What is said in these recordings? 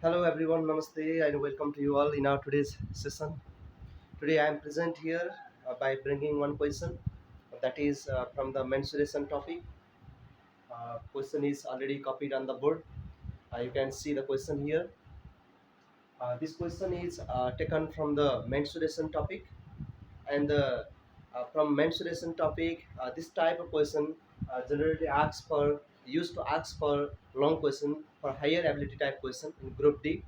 Hello everyone, Namaste and welcome to you all in our today's session. Today I am present here by bringing one question that is from the menstruation topic. Question is already copied on the board. You can see the question here. This question is taken from the menstruation topic and from menstruation topic this type of question generally asks for used to ask for long question for higher ability type question in group D.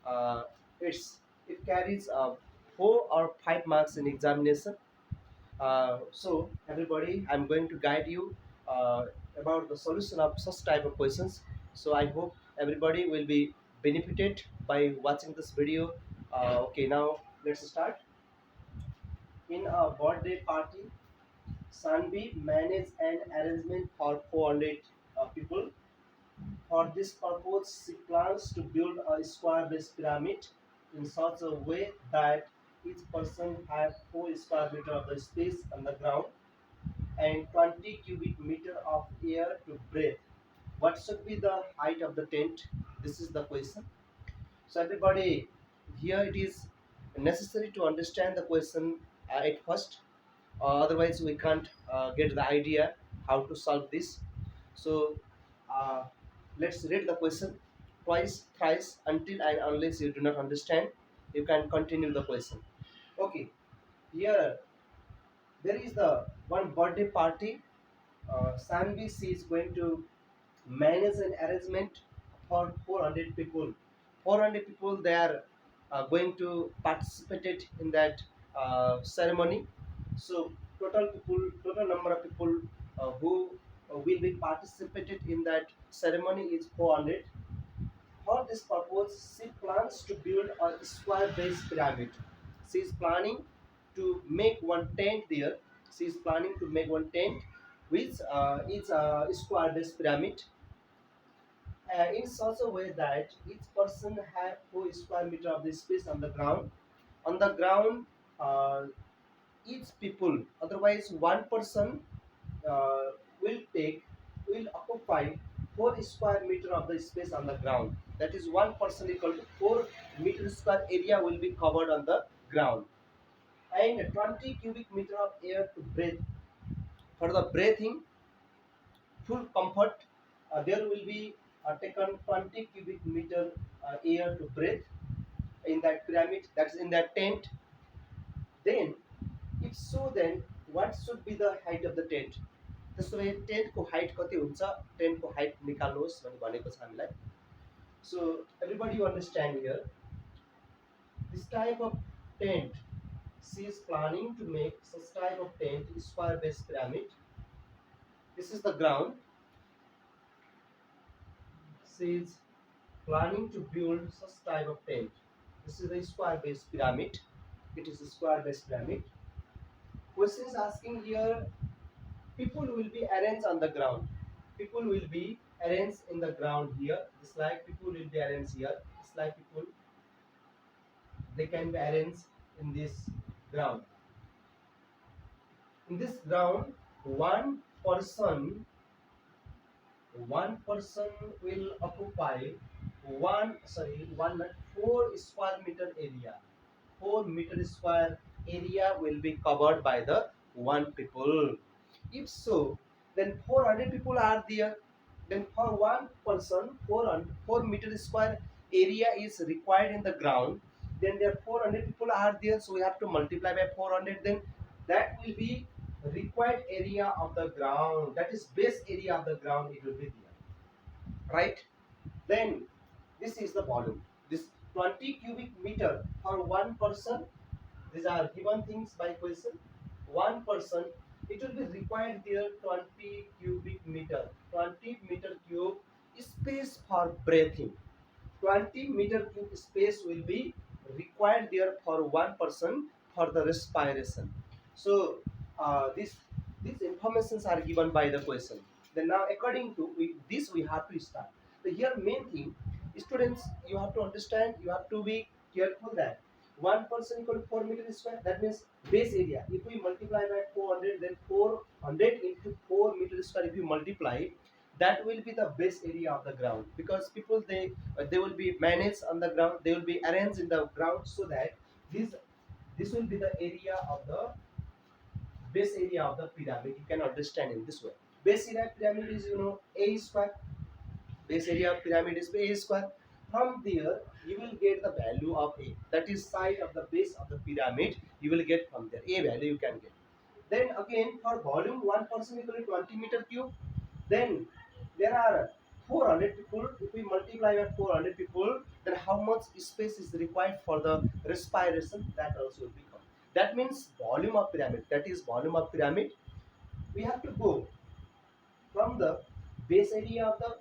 uh, it carries 4 or 5 marks in examination. So everybody, I'm going to guide you about the solution of such type of questions. So I hope everybody will be benefited by watching this video. Okay, now let's start. In a birthday party, Sanvi managed an arrangement for 400 people. For this purpose, she plans to build a square-based pyramid in such a way that each person has 4 square meter of the space on the ground and 20 cubic meter of air to breathe. What should be the height of the tent? This is the question. So everybody, here it is necessary to understand the question at first. Otherwise, we can't get the idea how to solve this. So uh, let's read the question twice, thrice, until and unless you do not understand, you can continue the question. Okay, here there is the one birthday party. Sanvi C is going to manage an arrangement for 400 people. 400 people they are going to participate in that ceremony. So total number of people who will be participated in that ceremony is 400. For this purpose, she plans to build a square-based pyramid. She is planning to make one tent there. She is planning to make one tent which is a square-based pyramid in such a way that each person have 4 square meter of the space on the ground. On the ground, uh, each people, otherwise one person uh, will occupy 4 square meter of the space on the ground. That is one person equal to 4 meter square area will be covered on the ground, and 20 cubic meter of air to breathe. For the breathing, full comfort, there will be taken 20 cubic meter air to breathe in that pyramid. That's in that tent. Then if so, then what should be the height of the tent? त्यसो भए टेन्टको height कति हुन्छ, टेन्टको height निकाल्नुहोस् भनेको छ हामीलाई. So everybody you understand here, this type of tent, she is planning to make such type of tent, square base pyramid. This is the ground. She is planning to build such type of tent. This is a square base pyramid. It is a square base pyramid. Question is asking here, people will be arranged on the ground. People will be arranged in the ground here. Just like people will be arranged here. Just like people, they can be arranged in this ground. In this ground, one person, one person will occupy one 4 square meter area. 4 meter square area will be covered by the one people. If so, then 400 people are there. Then for one person, 4 meter square area is required in the ground. Then there 400 people are there, so we have to multiply by 400. Then that will be required area of the ground. That is base area of the ground. It will be there, right? Then this is the volume. This 20 cubic meter for one person. These are given things by question. One person, it will be required there 20 cubic meter. 20 meter cube space for breathing. 20 meter cube space will be required there for one person for the respiration. So these informations are given by the question. Then now according to this we have to start. The here main thing, students, you have to understand, you have to be careful that one person equal to 4 meter square. That means base area. If we multiply by 400, then 400 into 4 meter square. If you multiply, that will be the base area of the ground, because people they will be managed on the ground, they will be arranged in the ground, so that this will be the area of the base area of the pyramid. You can understand in this way. Base area pyramid is, a square. Base area of pyramid is a square. From there you will get the value of a, that is side of the base of the pyramid. You will get from there a value you can get. Then again, for volume, 1% equal to 20 meter cube. Then there are 400 people. If we multiply by 400 people, then how much space is required for the respiration? That also will become. That means volume of pyramid. That is volume of pyramid. We have to go from the base area of the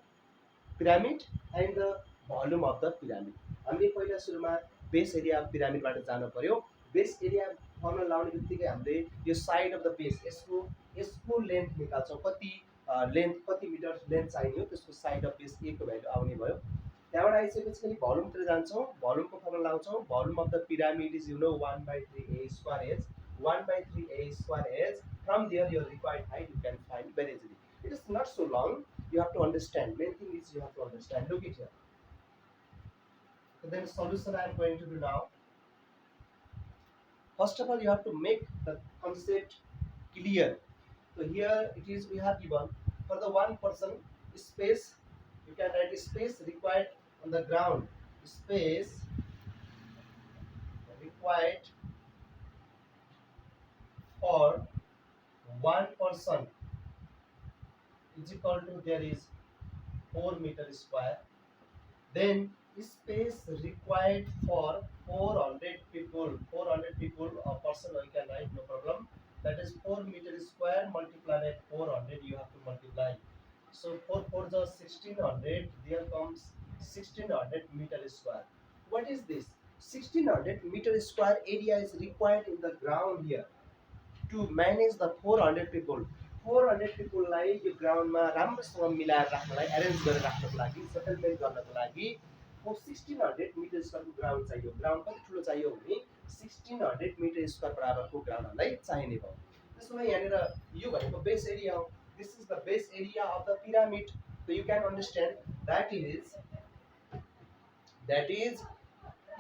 pyramid and the volume of the pyramid. हामीले पहिला सुरुमा base area of पिरामिडबाट जानु पर्यो. Base area formula लाउने बित्तिकै हामीले यो side of the base यसको यसको लेन्थ निकाल्छौँ. कति लेन्थ, कति मिटर लेन्थ चाहिने हो, त्यसको साइड अफ बेस ए को भ्यालु आउने भयो. त्यहाँबाट आइसकेपछि फेरि भोल्युमतिर जान्छौँ. भोल्युमको फर्मुला लाउँछौँ. Volume of the pyramid is 1/3 a square h. 1/3 a square h. From there your required height you can find very easily. It is not so long. You have to understand. Main thing is you have to understand. Look it here. So then solution I am going to do now. First of all, you have to make the concept clear. So here it is, we have given for the one person space. You can write space required on the ground. Space required for one person is equal to, there is 4 meter square. Then space required for 400 people. 400 people, a person we can write, no problem. That is 4 meter square multiplied by 400. You have to multiply. So 4 4 is 1600. There comes 1600 meter square. What is this? 1600 meter square area is required in the ground here to manage the 400 people. 400 people लाई यो ग्राउन्डमा राम्रोसँग मिलाएर राख्नलाई, arrange गरेर राख्नको लागि, settlement गर्नको लागि 1600 metre स्क्वायरको ground चाहियो. Ground कति ठुलो चाहियो भने 1600 मिटर स्क्वायर बराबरको ग्राउन्ड हामीलाई चाहिने भयो. त्यसो भए यहाँनिर यो भनेको बेस एरिया हो. This is the base area of the pyramid. So you can understand that is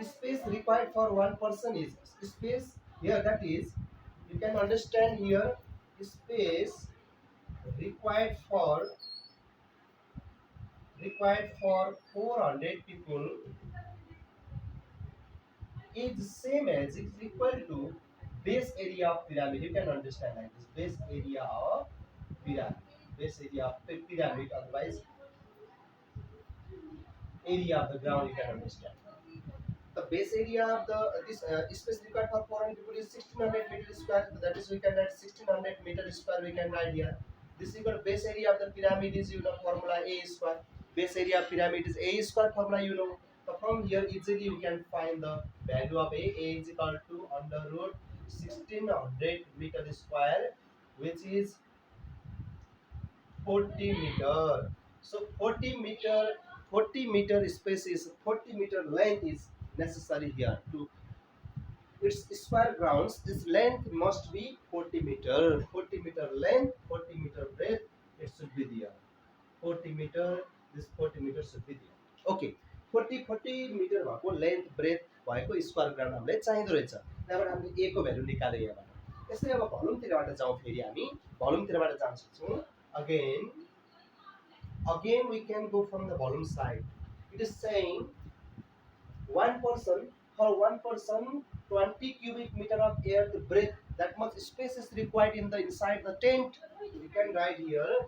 space required for one person is space here, that is you can understand here space required for 400 people is same as, is equal to base area of pyramid. You can understand like this, base area of pyramid, base area of pyramid, otherwise area of the ground. You can understand the base area of the this space required for 400 people is 1600 meter square. That is, we can write 1600 meter square. We can write here. This is equal to base area of the pyramid is, formula a square. Base area of pyramid is a square formula, So from here easily you can find the value of a. A is equal to under root 1600 meter square, which is 40 meter. So 40 meter space is 40 meter length is necessary here to its square grounds. This length must be 40 meter. 40 meter length, 40 meter breadth. It should be there. 40 meter. This 40 meter should be there. Okay. 40 meter भएको length breadth भएको square ground हामीलाई चाहिँदो रहेछ. त्यहाँबाट हामीले a को value निकाल्यो यहाँबाट. यसै अब भोल्युमतिरबाट जाउँ. फेरि हामी भोल्युमतिरबाट जान सक्छौँ. Again we can go from the volume side. It is saying one person, for one person 20 cubic meter of air to breathe. That much space is required in the inside the tent. You can write here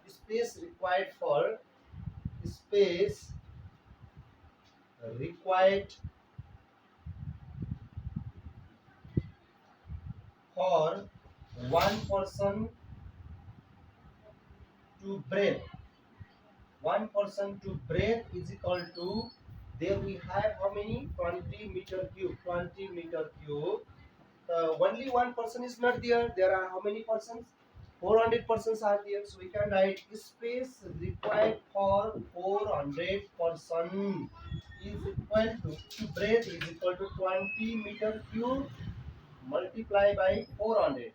space required for one person to breathe. One person to breathe is equal to, there we have how many? 20 meter cube. 20 meter cube. Only one person is not there. There are how many persons? 400 persons are there. So we can write space required for 400 person is equal to breadth is equal to 20 meter cube multiplied by 400.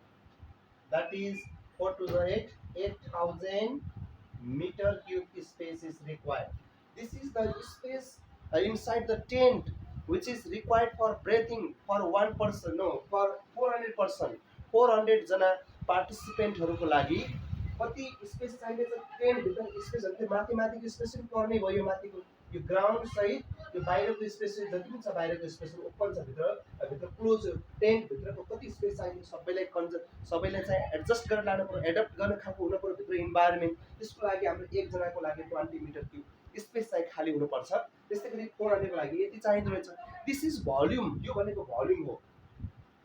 That is 4 to the 8, 8000 meter cube space is required. This is the space inside the tent which is required for breathing for one person, no, for 400 person, 400 जना पार्टिसिपेन्टहरूको लागि कति space चाहिने छ? Tent भित्र space भन्दा माथि माथिको space पनि पर्ने भयो। यो माथिको यो ग्राउन्ड सहित यो बाहिरको स्पेस जति पनि छ, बाहिरको स्पेस ओपन छ, भित्र भित्र क्लोज टेन्ट भित्रको कति स्पेस चाहिने सबैलाई चाहिँ एडजस्ट गरेर लानु पर्यो, एडप्ट गर्ने खालको हुनु पर्यो भित्र इन्भाइरोमेन्ट। त्यसको लागि हाम्रो एकजनाको लागि 20 मिटर क्युब स्पेस चाहिँ खाली हुनुपर्छ। त्यस्तै गरी 400 को लागि यति चाहिँदो रहेछ। दिस इज भोल्युम, यो भनेको भोल्युम हो।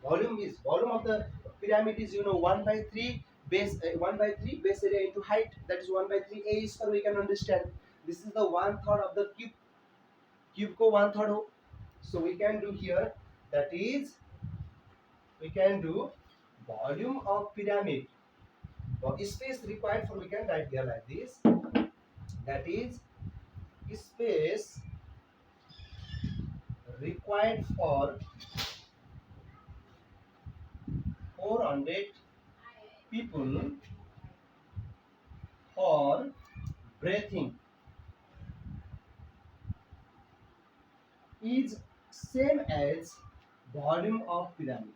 Volume of the pyramid is 1/3 base 1/3 base area into height, that is 1/3 a square. We can understand this is the 1/3 of the cube ko 1/3 ho. So we can do here, that is we can do volume of pyramid or space required for, we can write here like this, that is space required for 400 people for breathing is same as volume of pyramid.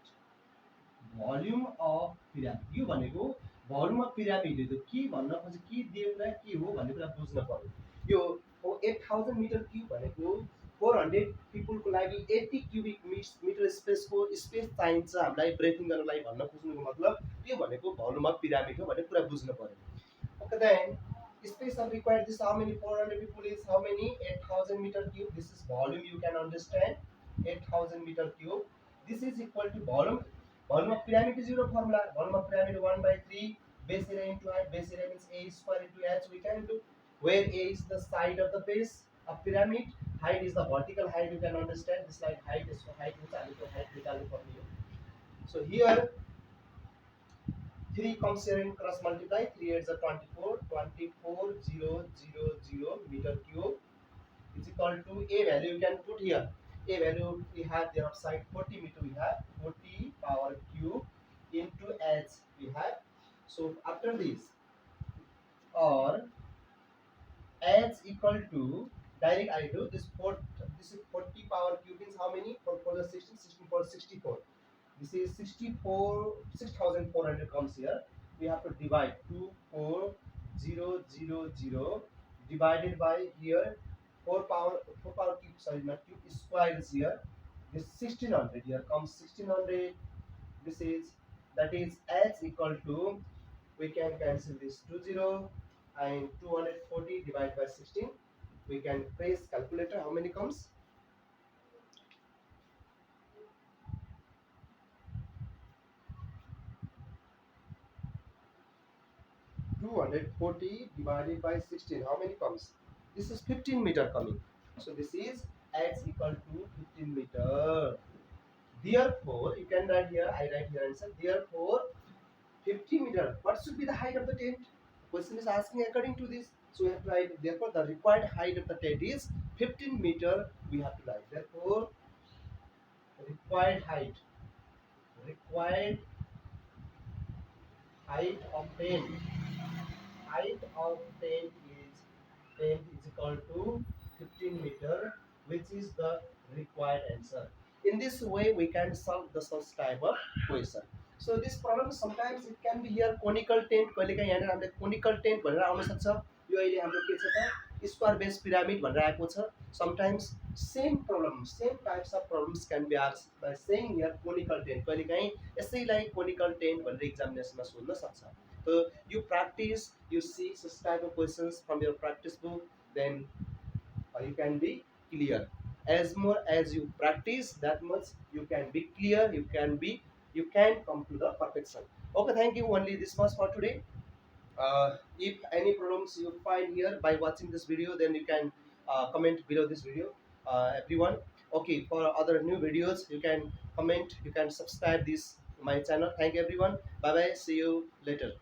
Volume of pyramid यो भनेको volume of pyramid हो। के भन्न खोजे, के दियो र के हो भन्ने कुरा बुझ्न पर्यो। यो 8000 मिटर क्यूब भनेको 400 people को लागि 80 क्यूबिक मिटर स्पेस को स्पेस चाहिन्छ हामीलाई ब्रेथिङ गर्नलाई भन्न खोज्नुको मतलब यो भनेको भोल्युम अफ पिरामिड हो भन्ने कुरा बुझ्न पर्यो। Okay, then space of required, this how many 400 people is how many 8000 meter cube. This is volume, you can understand 8000 meter cube. This is equal to volume. Volume of pyramid is zero formula. Volume of pyramid 1/3 base area into height. Base area means a square into h. We can do where a is the side of the base of pyramid, height is the vertical height. You can understand this like height is for height which height निकाल्नु पर्ने हो। So here 3 comes here in cross multiply, 3 8s are 24, 24,000 meter cube is equal to a value you can put here. A value we have there upside 40 meter, we have 40 power cube into h we have. So after this, or h equal to, direct I do this 4, this is 40 power cube means how many? For the 16 for 64. This is 6400 comes here. We have to divide 24000 divided by here 4 power cube, sorry not cube, square is here. This 1600 here comes 1600. This is, that is h equal to, we can cancel this 20 and 240 divided by 16. We can press calculator, how many comes? 240 divided by 16, how many comes? This is 15 meter coming. So this is x equal to 15 meter. Therefore, you can write here, I write here answer. Therefore, 50 meter. What should be the height of the tent? Question is asking according to this. So we have to write, therefore the required height of the tent is 15 meter. We have to write. Therefore, required height of tent. Height of tent is equal to 15 meter, which is the required answer. In this way, we can solve the such type of question. So this problem sometimes it can be here conical tent. कहिले काहीँ यहाँ हामीले conical tent भनेर आउन सक्छ। यो अहिले हाम्रो के छ त square base pyramid भनेर आएको छ। Sometimes same problem, same types of problems can be asked by saying here conical tent. कहिले काहीँ यसैलाई conical tent भनेर examination मा सोध्न सक्छ। So you practice, you see such type of questions from your practice book, then you can be clear. As more as you practice, that much you can be clear. You can come to the perfection. Okay, thank you. Only this much for today. If any problems you find here by watching this video, then you can comment below this video. Everyone. Okay, for other new videos, you can comment. You can subscribe this my channel. Thank you, everyone. Bye bye. See you later.